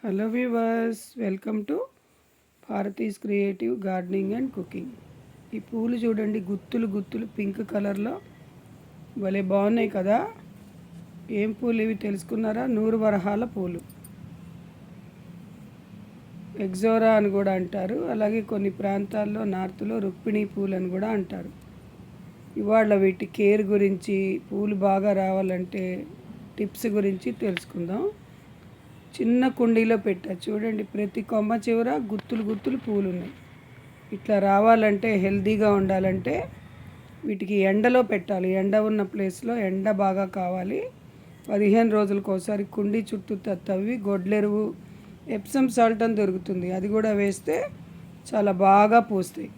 Hello viewers, welcome to Bharati's creative gardening and cooking. ఈ పూలు చూడండి, గుత్తులు గుత్తులు పింక్ కలర్లో భలే బాగున్నాయి కదా. ఏం పూలు ఇవి తెలుసుకున్నారా? నూరు వరహాల పూలు, ఎగ్జోరా అని కూడా అంటారు. అలాగే కొన్ని ప్రాంతాల్లో నార్త్లో రుక్మిణి పూలు అని కూడా అంటారు. ఇవాళ వీటి కేర్ గురించి, పూలు బాగా రావాలంటే టిప్స్ గురించి తెలుసుకుందాం. చిన్న కుండీలో పెట్టా చూడండి, ప్రతి కొమ్మ చివర గుత్తులు గుత్తులు పూలు ఉన్నాయి. ఇట్లా రావాలంటే, హెల్తీగా ఉండాలంటే వీటికి ఎండలో పెట్టాలి. ఎండ ఉన్న ప్లేస్లో ఎండ బాగా కావాలి. 15 రోజులకు ఒకసారి కుండీ చుట్టూ తవ్వి గొడ్లెరువు, ఎప్సమ్ సాల్ట్ అని దొరుకుతుంది, అది కూడా వేస్తే చాలా బాగా పూస్తాయి.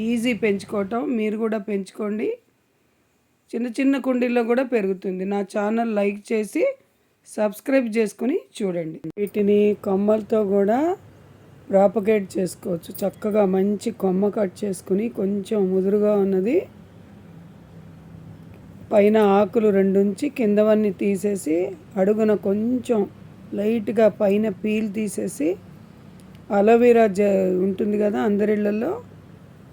ఈజీ పెంచుకోవటం, మీరు కూడా పెంచుకోండి. చిన్న చిన్న కుండీల్లో కూడా పెరుగుతుంది. నా ఛానల్ లైక్ చేసి సబ్స్క్రైబ్ చేసుకుని చూడండి. వీటిని కొమ్మలతో కూడా ప్రాపగేట్ చేసుకోవచ్చు. చక్కగా మంచి కొమ్మ కట్ చేసుకుని, కొంచెం ముదురుగా ఉన్నది పైన ఆకులు 2 ఉంచి కిందవన్నీ తీసేసి, అడుగున కొంచెం లైట్గా పైన పీల్ తీసేసి, అలోవెరా ఉంటుంది కదా అందరిళ్ళల్లో,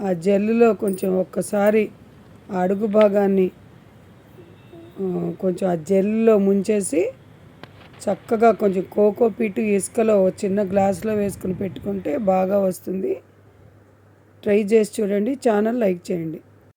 ఆ జెల్లో కొంచెం ఒక్కసారి ఆ అడుగు భాగాన్ని కొంచెం ఆ జెల్లో ముంచేసి, చక్కగా కొంచెం కోకోపీట్ ఇసుకలో చిన్న గ్లాసులో వేసుకుని పెట్టుకుంటే బాగా వస్తుంది. ట్రై చేసి చూడండి. ఛానల్ లైక్ చేయండి.